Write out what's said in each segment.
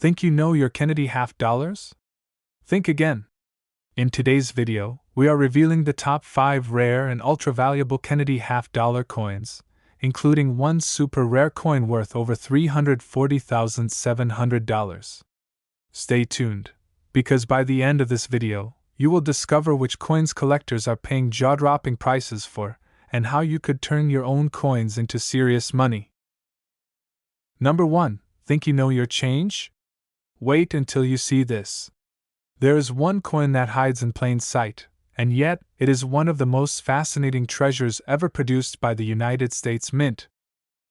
Think you know your Kennedy half dollars? Think again. In today's video, we are revealing the top 5 rare and ultra-valuable Kennedy half-dollar coins, including one super rare coin worth over $340,700. Stay tuned, because by the end of this video, you will discover which coins collectors are paying jaw-dropping prices for, and how you could turn your own coins into serious money. Number 1. Think you know your change? Wait until you see this. There is one coin that hides in plain sight, and yet it is one of the most fascinating treasures ever produced by the United States Mint.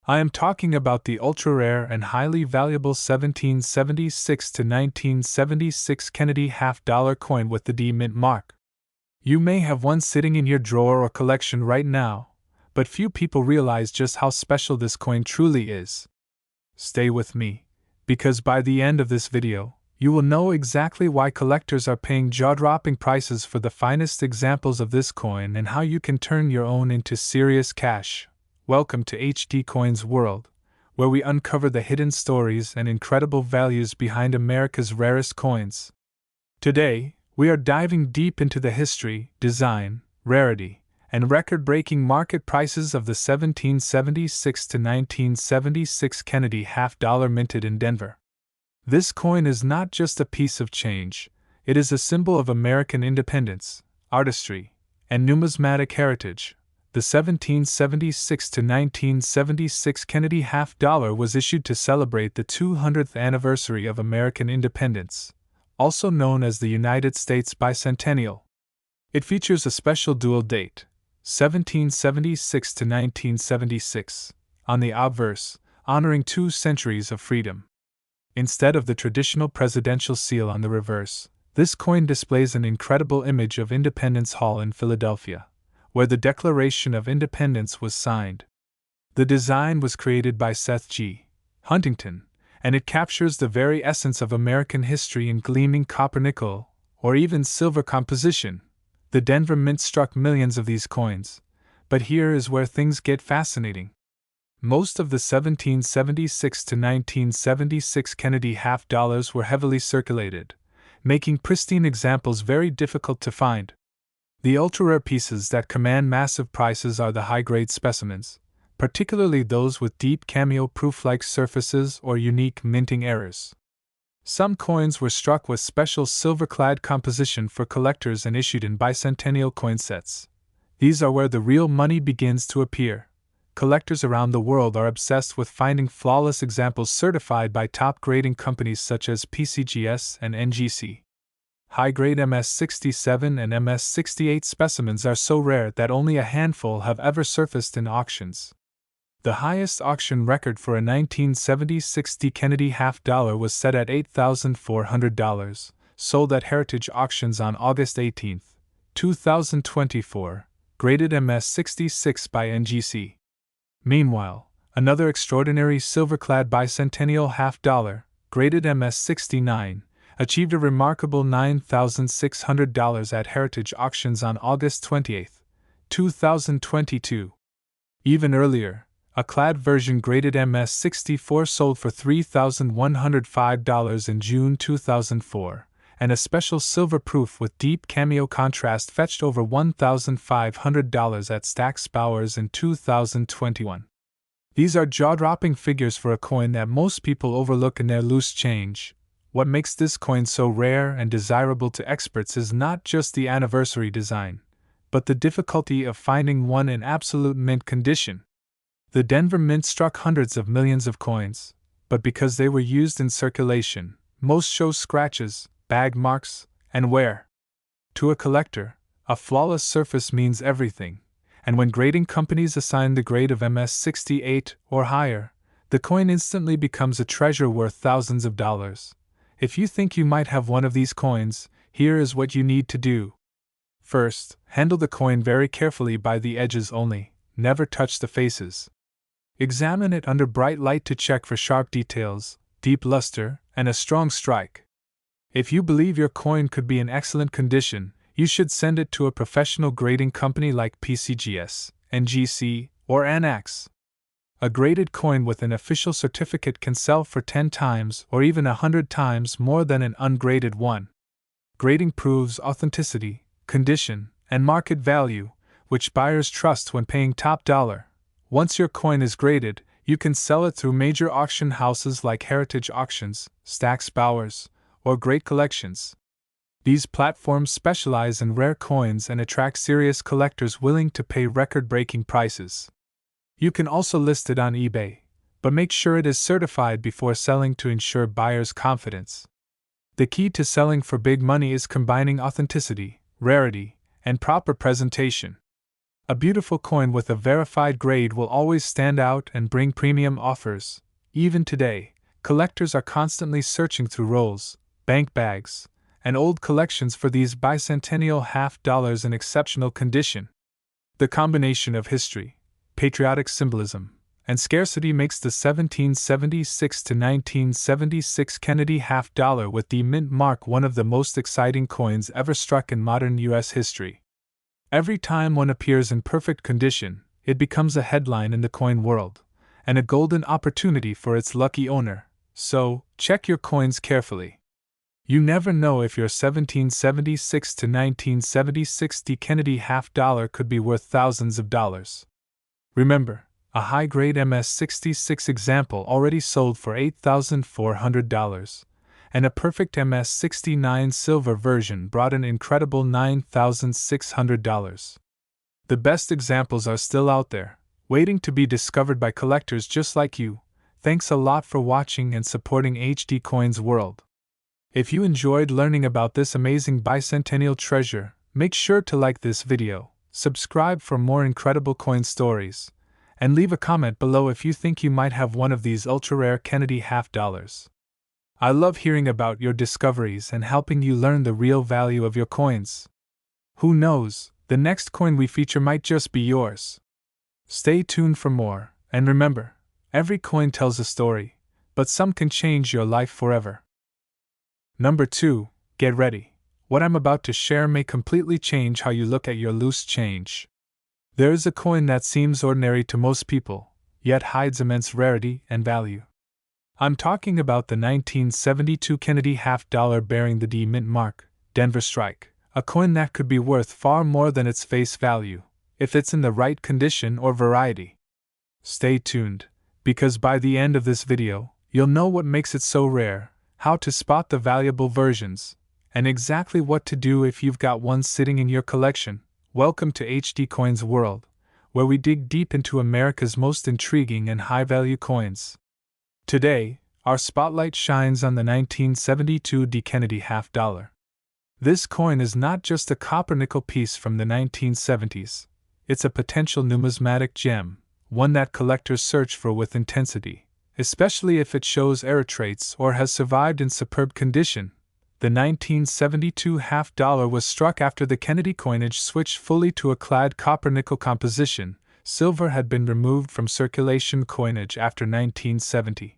I am talking about the ultra-rare and highly valuable 1776 to 1976 Kennedy half-dollar coin with the D Mint mark. You may have one sitting in your drawer or collection right now, but few people realize just how special this coin truly is. Stay with me, because by the end of this video, you will know exactly why collectors are paying jaw-dropping prices for the finest examples of this coin and how you can turn your own into serious cash. Welcome to HD Coins World, where we uncover the hidden stories and incredible values behind America's rarest coins. Today, we are diving deep into the history, design, rarity, and record-breaking market prices of the 1776 to 1976 Kennedy half-dollar minted in Denver. This coin is not just a piece of change, it is a symbol of American independence, artistry, and numismatic heritage. The 1776 to 1976 Kennedy half-dollar was issued to celebrate the 200th anniversary of American independence, also known as the United States Bicentennial. It features a special dual date, 1776 to 1976, on the obverse, honoring 2 centuries of freedom. Instead of the traditional presidential seal on the reverse, this coin displays an incredible image of Independence Hall in Philadelphia, where the Declaration of Independence was signed. The design was created by Seth G. Huntington, and it captures the very essence of American history in gleaming copper-nickel, or even silver composition. The Denver Mint struck millions of these coins, but here is where things get fascinating. Most of the 1776 to 1976 Kennedy half-dollars were heavily circulated, making pristine examples very difficult to find. The ultra-rare pieces that command massive prices are the high-grade specimens, particularly those with deep cameo-proof-like surfaces or unique minting errors. Some coins were struck with special silver-clad composition for collectors and issued in bicentennial coin sets. These are where the real money begins to appear. Collectors around the world are obsessed with finding flawless examples certified by top grading companies such as PCGS and NGC. High-grade MS-67 and MS-68 specimens are so rare that only a handful have ever surfaced in auctions. The highest auction record for a 1976 D Kennedy half-dollar was set at $8,400, sold at Heritage Auctions on August 18, 2024, graded MS-66 by NGC. Meanwhile, another extraordinary silver-clad bicentennial half-dollar, graded MS-69, achieved a remarkable $9,600 at Heritage Auctions on August 28, 2022. Even earlier, a clad version graded MS-64 sold for $3,105 in June 2004, and a special silver proof with deep cameo contrast fetched over $1,500 at Stack's Bowers in 2021. These are jaw-dropping figures for a coin that most people overlook in their loose change. What makes this coin so rare and desirable to experts is not just the anniversary design, but the difficulty of finding one in absolute mint condition. The Denver Mint struck hundreds of millions of coins, but because they were used in circulation, most show scratches, bag marks, and wear. To a collector, a flawless surface means everything, and when grading companies assign the grade of MS-68 or higher, the coin instantly becomes a treasure worth thousands of dollars. If you think you might have one of these coins, here is what you need to do. First, handle the coin very carefully by the edges only, never touch the faces. Examine it under bright light to check for sharp details, deep luster, and a strong strike. If you believe your coin could be in excellent condition, you should send it to a professional grading company like PCGS, NGC, or Anax. A graded coin with an official certificate can sell for 10 times or even 100 times more than an ungraded one. Grading proves authenticity, condition, and market value, which buyers trust when paying top dollar. Once your coin is graded, you can sell it through major auction houses like Heritage Auctions, Stack's Bowers, or Great Collections. These platforms specialize in rare coins and attract serious collectors willing to pay record-breaking prices. You can also list it on eBay, but make sure it is certified before selling to ensure buyers' confidence. The key to selling for big money is combining authenticity, rarity, and proper presentation. A beautiful coin with a verified grade will always stand out and bring premium offers. Even today, collectors are constantly searching through rolls, bank bags, and old collections for these bicentennial half-dollars in exceptional condition. The combination of history, patriotic symbolism, and scarcity makes the 1776 to 1976 Kennedy half-dollar with the mint mark one of the most exciting coins ever struck in modern U.S. history. Every time one appears in perfect condition, it becomes a headline in the coin world, and a golden opportunity for its lucky owner, so check your coins carefully. You never know if your 1776 to 1976 D. Kennedy half-dollar could be worth thousands of dollars. Remember, a high-grade MS-66 example already sold for $8,400, and a perfect MS-69 silver version brought an incredible $9,600. The best examples are still out there, waiting to be discovered by collectors just like you. Thanks a lot for watching and supporting HD Coins World. If you enjoyed learning about this amazing bicentennial treasure, make sure to like this video, subscribe for more incredible coin stories, and leave a comment below if you think you might have one of these ultra-rare Kennedy half-dollars. I love hearing about your discoveries and helping you learn the real value of your coins. Who knows, the next coin we feature might just be yours. Stay tuned for more, and remember, every coin tells a story, but some can change your life forever. Number 2, get ready. What I'm about to share may completely change how you look at your loose change. There is a coin that seems ordinary to most people, yet hides immense rarity and value. I'm talking about the 1972 Kennedy half-dollar bearing the D mint mark, Denver Strike, a coin that could be worth far more than its face value, if it's in the right condition or variety. Stay tuned, because by the end of this video, you'll know what makes it so rare, how to spot the valuable versions, and exactly what to do if you've got one sitting in your collection. Welcome to HD Coins World, where we dig deep into America's most intriguing and high-value coins. Today, our spotlight shines on the 1972 D. Kennedy half-dollar. This coin is not just a copper-nickel piece from the 1970s, it's a potential numismatic gem, one that collectors search for with intensity, especially if it shows error traits or has survived in superb condition. The 1972 half-dollar was struck after the Kennedy coinage switched fully to a clad copper-nickel composition. Silver had been removed from circulation coinage after 1970.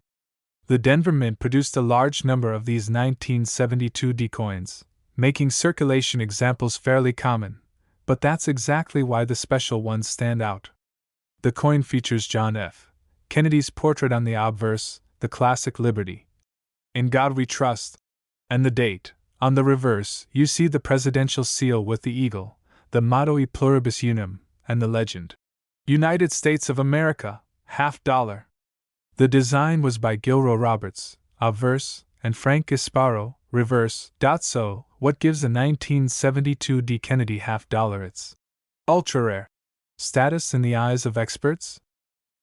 The Denver Mint produced a large number of these 1972 D coins, making circulation examples fairly common, but that's exactly why the special ones stand out. The coin features John F. Kennedy's portrait on the obverse, the classic Liberty, "In God We Trust," and the date. On the reverse, you see the presidential seal with the eagle, the motto E Pluribus Unum, and the legend, United States of America, half-dollar. The design was by Gilroy Roberts, obverse, and Frank Gasparo, reverse. So, what gives the 1972 D. Kennedy half-dollar its ultra-rare status in the eyes of experts?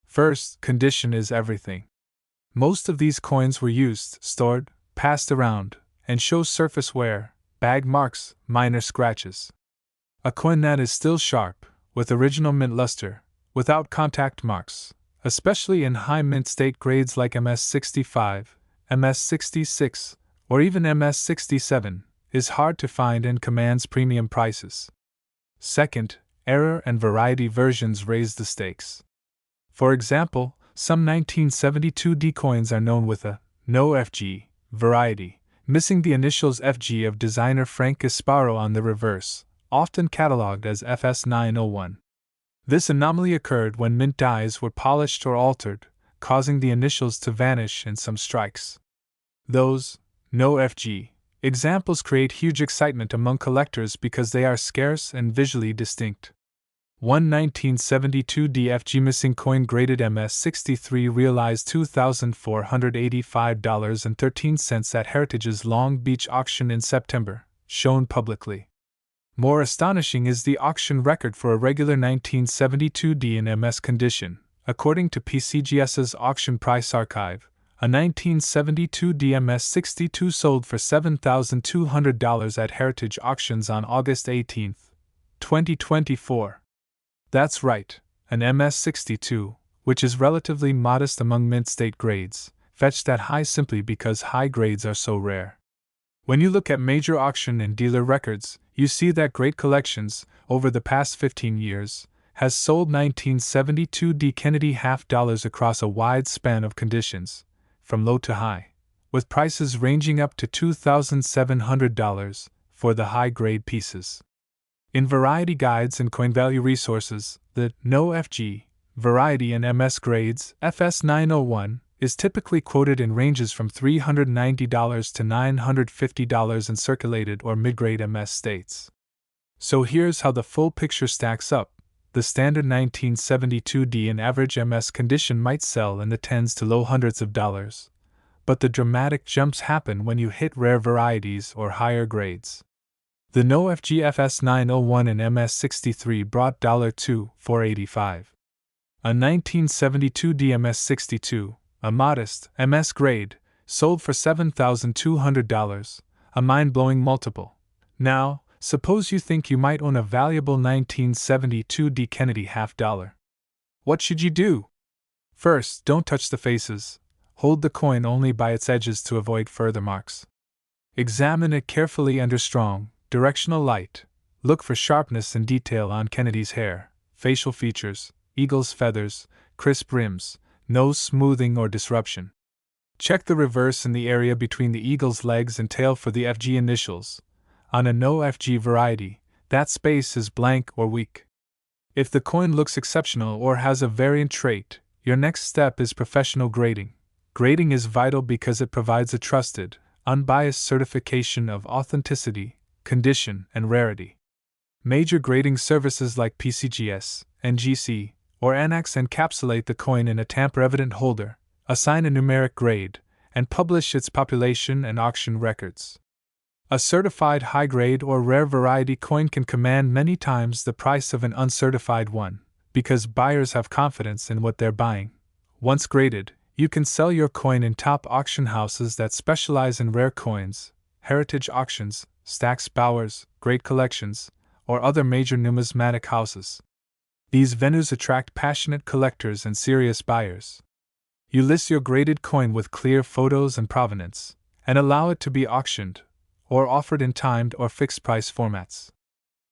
First, condition is everything. Most of these coins were used, stored, passed around, and show surface wear, bag marks, minor scratches. A coin that is still sharp, with original mint luster, without contact marks, especially in high mint state grades like MS-65, MS-66, or even MS-67, is hard to find and commands premium prices. Second, error and variety versions raise the stakes. For example, some 1972 D coins are known with a no FG variety, missing the initials FG of designer Frank Gasparo on the reverse, often catalogued as FS901. This anomaly occurred when mint dies were polished or altered, causing the initials to vanish in some strikes. Those no FG examples create huge excitement among collectors because they are scarce and visually distinct. One 1972 DFG missing coin graded MS63 realized $2,485.13 at Heritage's Long Beach auction in September, shown publicly. More astonishing is the auction record for a regular 1972 D in MS condition. According to PCGS's auction price archive, a 1972 DMS62 sold for $7,200 at Heritage Auctions on August 18, 2024. That's right, an MS62, which is relatively modest among mint state grades, fetched that high simply because high grades are so rare. When you look at major auction and dealer records, you see that Great Collections, over the past 15 years, has sold 1972 D Kennedy half dollars across a wide span of conditions, from low to high, with prices ranging up to $2,700 for the high-grade pieces. In variety guides and coin value resources, the No FG, variety and MS grades, FS901, is typically quoted in ranges from $390 to $950 in circulated or mid-grade MS states. So here's how the full picture stacks up. The standard 1972 D in average MS condition might sell in the tens to low hundreds of dollars, but the dramatic jumps happen when you hit rare varieties or higher grades. The No FG FS901 and MS63 brought $2,485. A 1972 DMS62, a modest MS grade, sold for $7,200, a mind-blowing multiple. Now, suppose you think you might own a valuable 1972 D Kennedy half dollar. What should you do? First, don't touch the faces. Hold the coin only by its edges to avoid further marks. Examine it carefully under strong, directional light. Look for sharpness and detail on Kennedy's hair, facial features, eagle's feathers, crisp rims, no smoothing or disruption. Check the reverse in the area between the eagle's legs and tail for the FG initials. On a No FG variety, that space is blank or weak. If the coin looks exceptional or has a variant trait, your next step is professional grading. Grading is vital because it provides a trusted, unbiased certification of authenticity, condition, and rarity. Major grading services like PCGS, NGC, or Annex encapsulate the coin in a tamper-evident holder, assign a numeric grade, and publish its population and auction records. A certified high-grade or rare variety coin can command many times the price of an uncertified one, because buyers have confidence in what they're buying. Once graded, you can sell your coin in top auction houses that specialize in rare coins, Heritage Auctions, Stack's Bowers, Great Collections, or other major numismatic houses. These venues attract passionate collectors and serious buyers. You list your graded coin with clear photos and provenance, and allow it to be auctioned, or offered in timed or fixed price formats.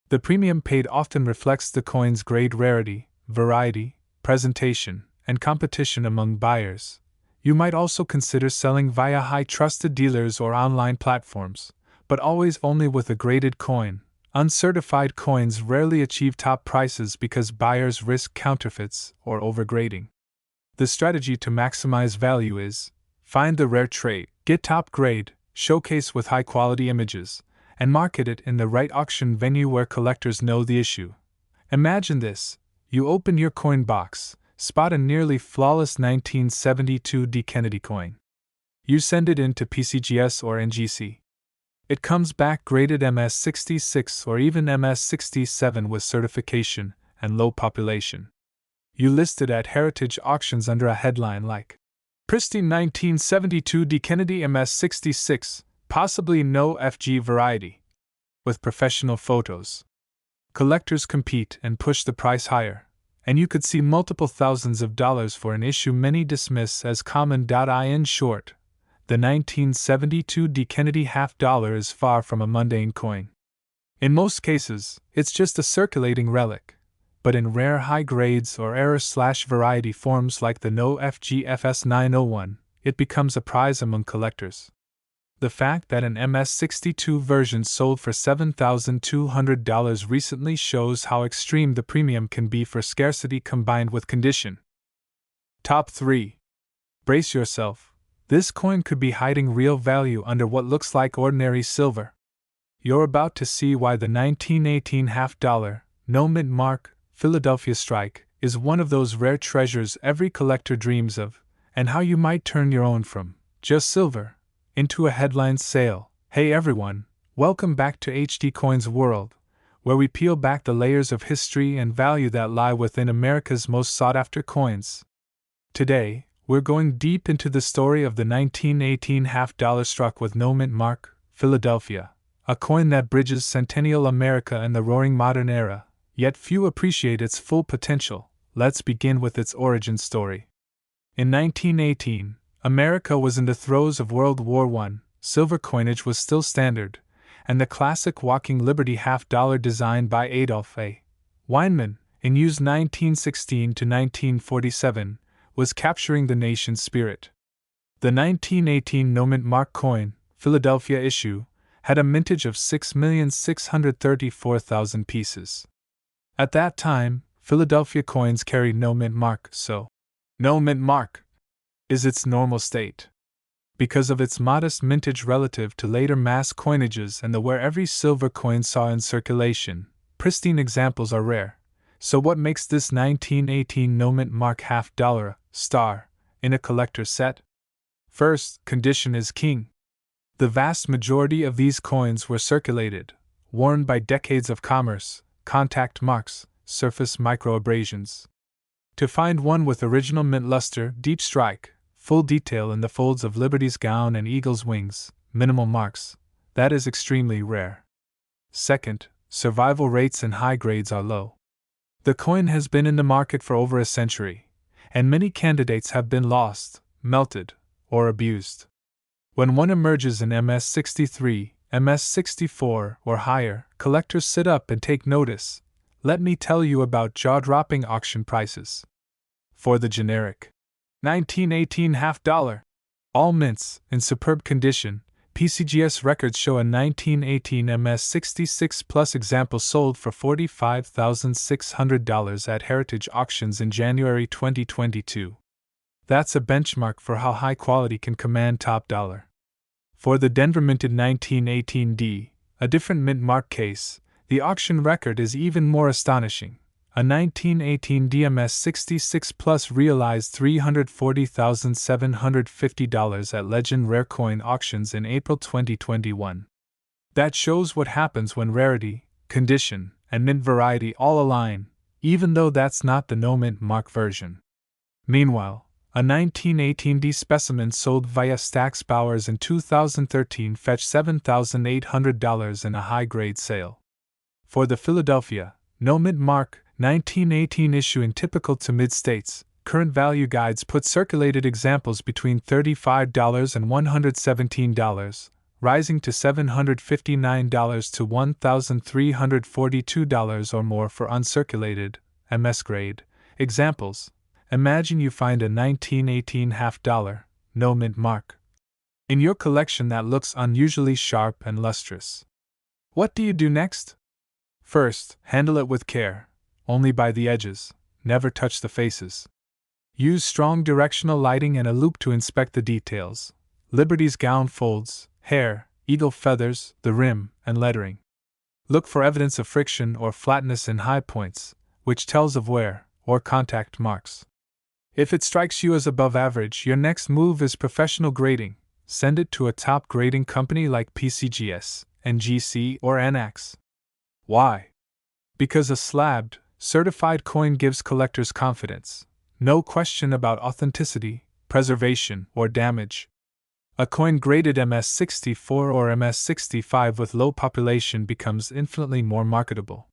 The premium paid often reflects the coin's grade rarity, variety, presentation, and competition among buyers. You might also consider selling via high-trusted dealers or online platforms, but always only with a graded coin. Uncertified coins rarely achieve top prices because buyers risk counterfeits or overgrading. The strategy to maximize value is: find the rare trait, get top grade, showcase with high-quality images, and market it in the right auction venue where collectors know the issue. Imagine this: you open your coin box, spot a nearly flawless 1972 D Kennedy coin. You send it in to PCGS or NGC. It comes back graded MS66 or even MS67 with certification and low population. You list it at Heritage Auctions under a headline like, "Pristine 1972 D Kennedy MS66, possibly no FG variety," with professional photos. Collectors compete and push the price higher, and you could see multiple thousands of dollars for an issue many dismiss as common. In short, the 1972 D Kennedy half dollar is far from a mundane coin. In most cases, it's just a circulating relic, but in rare high grades or error/variety forms like the No FG FS901, it becomes a prize among collectors. The fact that an MS-62 version sold for $7,200 recently shows how extreme the premium can be for scarcity combined with condition. Top 3. Brace yourself. This coin could be hiding real value under what looks like ordinary silver. You're about to see why the 1918 half-dollar, no mint mark, Philadelphia strike is one of those rare treasures every collector dreams of, and how you might turn your own from just silver into a headline sale. Hey everyone, welcome back to HD Coins World, where we peel back the layers of history and value that lie within America's most sought-after coins. Today, we're going deep into the story of the 1918 half-dollar struck with no mint mark, Philadelphia, a coin that bridges centennial America and the roaring modern era, yet few appreciate its full potential. Let's begin with its origin story. In 1918, America was in the throes of World War I, silver coinage was still standard, and the classic walking Liberty half-dollar designed by Adolph A. Weinman, in use 1916 to 1947, was capturing the nation's spirit. The 1918 no mint mark coin, Philadelphia issue, had a mintage of 6,634,000 pieces. At that time, Philadelphia coins carried no mint mark, so no mint mark is its normal state. Because of its modest mintage relative to later mass coinages and the where every silver coin saw in circulation, pristine examples are rare. So what makes this 1918 no mint mark half-dollar star in a collector's set? First, condition is king. The vast majority of these coins were circulated, worn by decades of commerce, contact marks, surface microabrasions. To find one with original mint luster, deep strike, full detail in the folds of Liberty's gown and eagle's wings, minimal marks, that is extremely rare. Second, survival rates and high grades are low. The coin has been in the market for over a century, and many candidates have been lost, melted, or abused. When one emerges in MS-63, MS-64, or higher, collectors sit up and take notice. Let me tell you about jaw-dropping auction prices. For the generic 1918 half-dollar, all mints, in superb condition, PCGS records show a 1918 MS-66 Plus example sold for $45,600 at Heritage Auctions in January 2022. That's a benchmark for how high quality can command top dollar. For the Denver minted 1918D, a different mint mark case, the auction record is even more astonishing. A 1918 DMS 66 Plus realized $340,750 at Legend Rare Coin Auctions in April 2021. That shows what happens when rarity, condition, and mint variety all align, even though that's not the no mint mark version. Meanwhile, a 1918D specimen sold via Stack's Bowers in 2013 fetched $7,800 in a high-grade sale. For the Philadelphia, no mint mark, 1918 issue in typical to mid-states, current value guides put circulated examples between $35 and $117, rising to $759 to $1,342 or more for uncirculated, MS grade, examples. Imagine you find a 1918 half-dollar, no mint mark in your collection that looks unusually sharp and lustrous. What do you do next? First, handle it with care. Only by the edges, never touch the faces. Use strong directional lighting and a loupe to inspect the details. Liberty's gown folds, hair, eagle feathers, the rim, and lettering. Look for evidence of friction or flatness in high points, which tells of wear or contact marks. If it strikes you as above average, your next move is professional grading. Send it to a top grading company like PCGS, NGC, or NX. Why? Because a slabbed, certified coin gives collectors confidence. No question about authenticity, preservation, or damage. A coin graded MS-64 or MS-65 with low population becomes infinitely more marketable.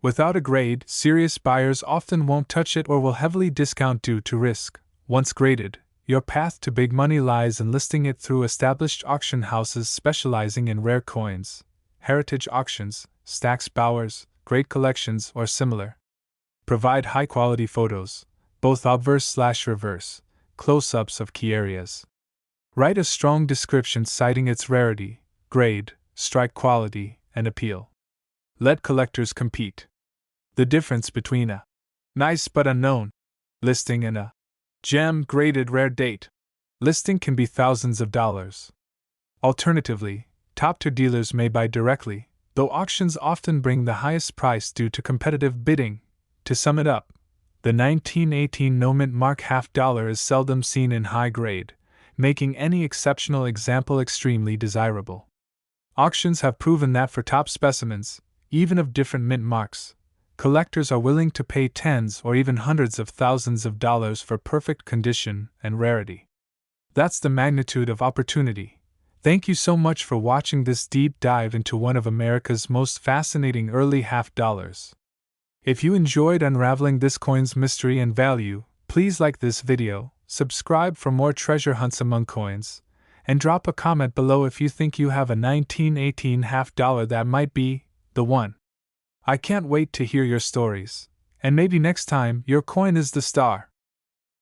Without a grade, serious buyers often won't touch it or will heavily discount due to risk. Once graded, your path to big money lies in listing it through established auction houses specializing in rare coins, Heritage Auctions, Stack's Bowers, Great Collections, or similar. Provide high-quality photos, both obverse/reverse, close-ups of key areas. Write a strong description citing its rarity, grade, strike quality, and appeal. Let collectors compete. The difference between a nice but unknown listing and a gem graded rare date listing can be thousands of dollars. Alternatively, top-tier dealers may buy directly, though auctions often bring the highest price due to competitive bidding. To sum it up, the 1918 no-mint mark $half is seldom seen in high grade, making any exceptional example extremely desirable. Auctions have proven that for top specimens, even of different mint marks, collectors are willing to pay tens or even hundreds of thousands of dollars for perfect condition and rarity. That's the magnitude of opportunity. Thank you so much for watching this deep dive into one of America's most fascinating early $half. If you enjoyed unraveling this coin's mystery and value, please like this video, subscribe for more treasure hunts among coins, and drop a comment below if you think you have a 1918 $half that might be the one. I can't wait to hear your stories, and maybe next time your coin is the star.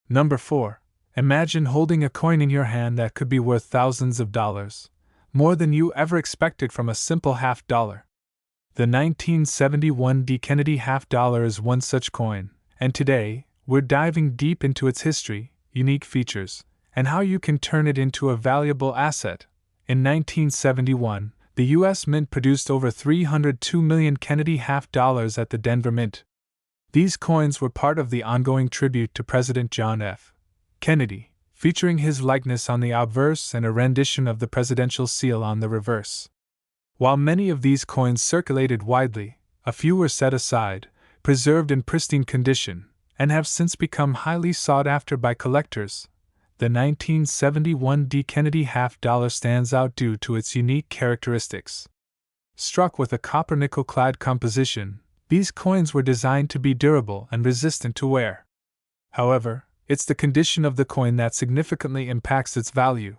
Number 4. Imagine holding a coin in your hand that could be worth thousands of dollars, more than you ever expected from a simple $half. The 1971 D. Kennedy $half is one such coin, and today, we're diving deep into its history, unique features, and how you can turn it into a valuable asset. In 1971, the U.S. Mint produced over 302 million Kennedy $half at the Denver Mint. These coins were part of the ongoing tribute to President John F. Kennedy, featuring his likeness on the obverse and a rendition of the presidential seal on the reverse. While many of these coins circulated widely, a few were set aside, preserved in pristine condition, and have since become highly sought after by collectors. The 1971 D. Kennedy $half stands out due to its unique characteristics. Struck with a copper-nickel clad composition, these coins were designed to be durable and resistant to wear. However, it's the condition of the coin that significantly impacts its value.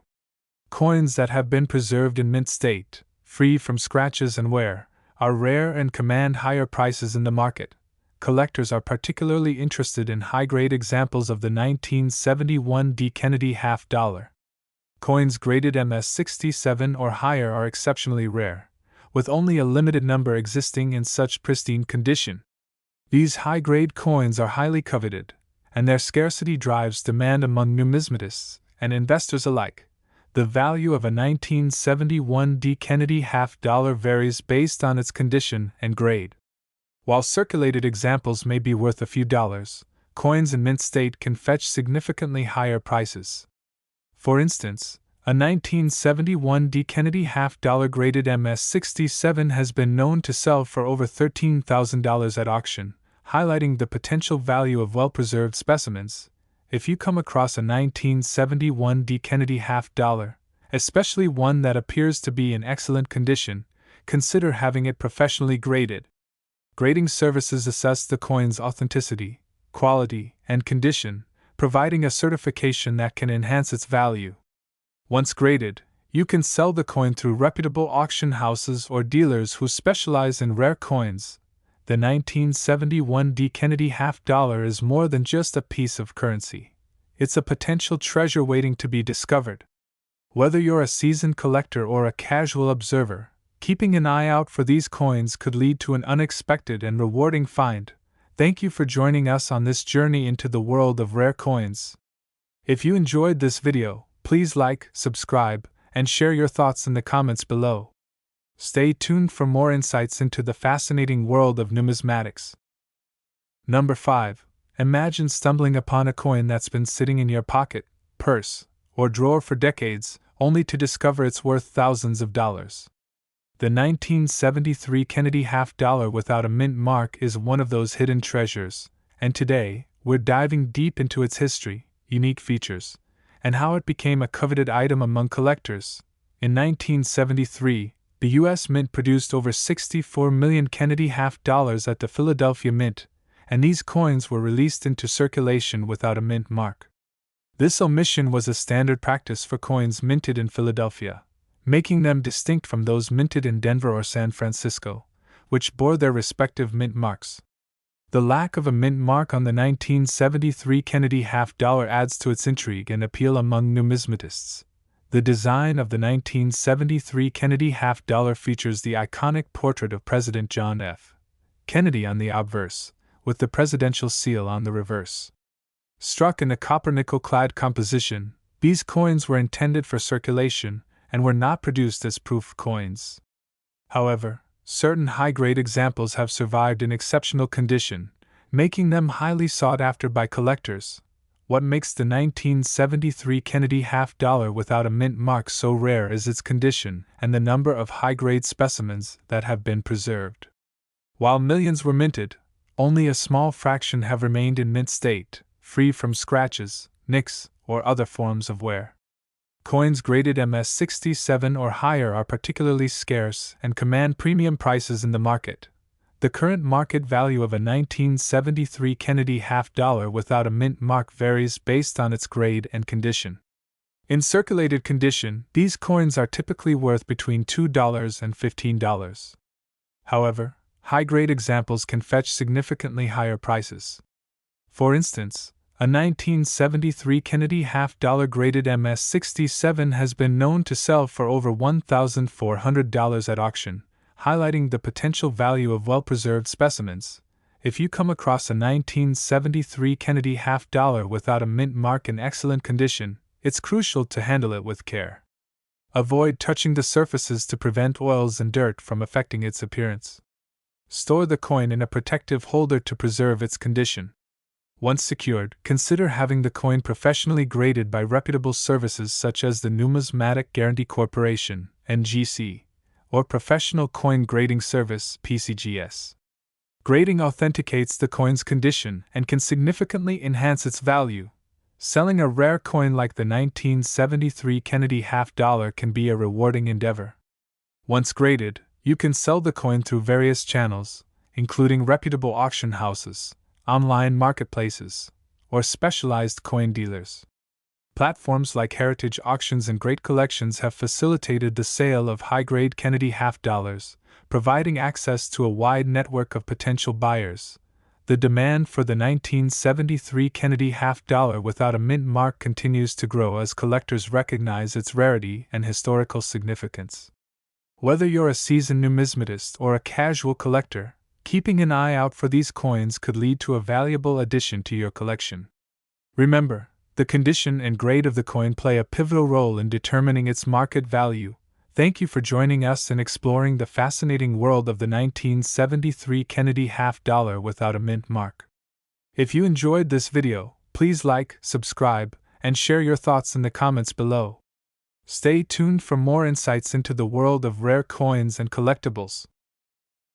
Coins that have been preserved in mint state, free from scratches and wear, are rare and command higher prices in the market. Collectors are particularly interested in high-grade examples of the 1971 D. Kennedy $half. Coins graded MS-67 or higher are exceptionally rare, with only a limited number existing in such pristine condition. These high-grade coins are highly coveted, and their scarcity drives demand among numismatists and investors alike. The value of a 1971 D. Kennedy $half varies based on its condition and grade. While circulated examples may be worth a few dollars, coins in mint state can fetch significantly higher prices. For instance, a 1971 D. Kennedy $half graded MS-67 has been known to sell for over $13,000 at auction, highlighting the potential value of well-preserved specimens. If you come across a 1971 D. Kennedy $half, especially one that appears to be in excellent condition, consider having it professionally graded. Grading services assess the coin's authenticity, quality, and condition, providing a certification that can enhance its value. Once graded, you can sell the coin through reputable auction houses or dealers who specialize in rare coins. The 1971 D. Kennedy $half is more than just a piece of currency. It's a potential treasure waiting to be discovered. Whether you're a seasoned collector or a casual observer, keeping an eye out for these coins could lead to an unexpected and rewarding find. Thank you for joining us on this journey into the world of rare coins. If you enjoyed this video, please like, subscribe, and share your thoughts in the comments below. Stay tuned for more insights into the fascinating world of numismatics. Number 5. Imagine stumbling upon a coin that's been sitting in your pocket, purse, or drawer for decades, only to discover it's worth thousands of dollars. The 1973 Kennedy $half without a mint mark is one of those hidden treasures, and today, we're diving deep into its history, unique features, and how it became a coveted item among collectors. In 1973, the U.S. Mint produced over 64 million Kennedy $half at the Philadelphia Mint, and these coins were released into circulation without a mint mark. This omission was a standard practice for coins minted in Philadelphia, making them distinct from those minted in Denver or San Francisco, which bore their respective mint marks. The lack of a mint mark on the 1973 Kennedy $half adds to its intrigue and appeal among numismatists. The design of the 1973 Kennedy half-dollar features the iconic portrait of President John F. Kennedy on the obverse, with the presidential seal on the reverse. Struck in a copper-nickel-clad composition, these coins were intended for circulation and were not produced as proof coins. However, certain high-grade examples have survived in exceptional condition, making them highly sought after by collectors. What makes the 1973 Kennedy half-dollar without a mint mark so rare is its condition and the number of high-grade specimens that have been preserved. While millions were minted, only a small fraction have remained in mint state, free from scratches, nicks, or other forms of wear. Coins graded MS-67 or higher are particularly scarce and command premium prices in the market. The current market value of a 1973 Kennedy half-dollar without a mint mark varies based on its grade and condition. In circulated condition, these coins are typically worth between $2 and $15. However, high-grade examples can fetch significantly higher prices. For instance, a 1973 Kennedy half-dollar graded MS-67 has been known to sell for over $1,400 at auction, highlighting the potential value of well-preserved specimens. If you come across a 1973 Kennedy half-dollar without a mint mark in excellent condition, it's crucial to handle it with care. Avoid touching the surfaces to prevent oils and dirt from affecting its appearance. Store the coin in a protective holder to preserve its condition. Once secured, consider having the coin professionally graded by reputable services such as the Numismatic Guarantee Corporation, NGC, or Professional Coin Grading Service, PCGS. Grading authenticates the coin's condition and can significantly enhance its value. Selling a rare coin like the 1973 Kennedy half-dollar can be a rewarding endeavor. Once graded, you can sell the coin through various channels, including reputable auction houses, online marketplaces, or specialized coin dealers. Platforms like Heritage Auctions and Great Collections have facilitated the sale of high-grade Kennedy half-dollars, providing access to a wide network of potential buyers. The demand for the 1973 Kennedy half-dollar without a mint mark continues to grow as collectors recognize its rarity and historical significance. Whether you're a seasoned numismatist or a casual collector, keeping an eye out for these coins could lead to a valuable addition to your collection. Remember, the condition and grade of the coin play a pivotal role in determining its market value. Thank you for joining us in exploring the fascinating world of the 1973 Kennedy half-dollar without a mint mark. If you enjoyed this video, please like, subscribe, and share your thoughts in the comments below. Stay tuned for more insights into the world of rare coins and collectibles.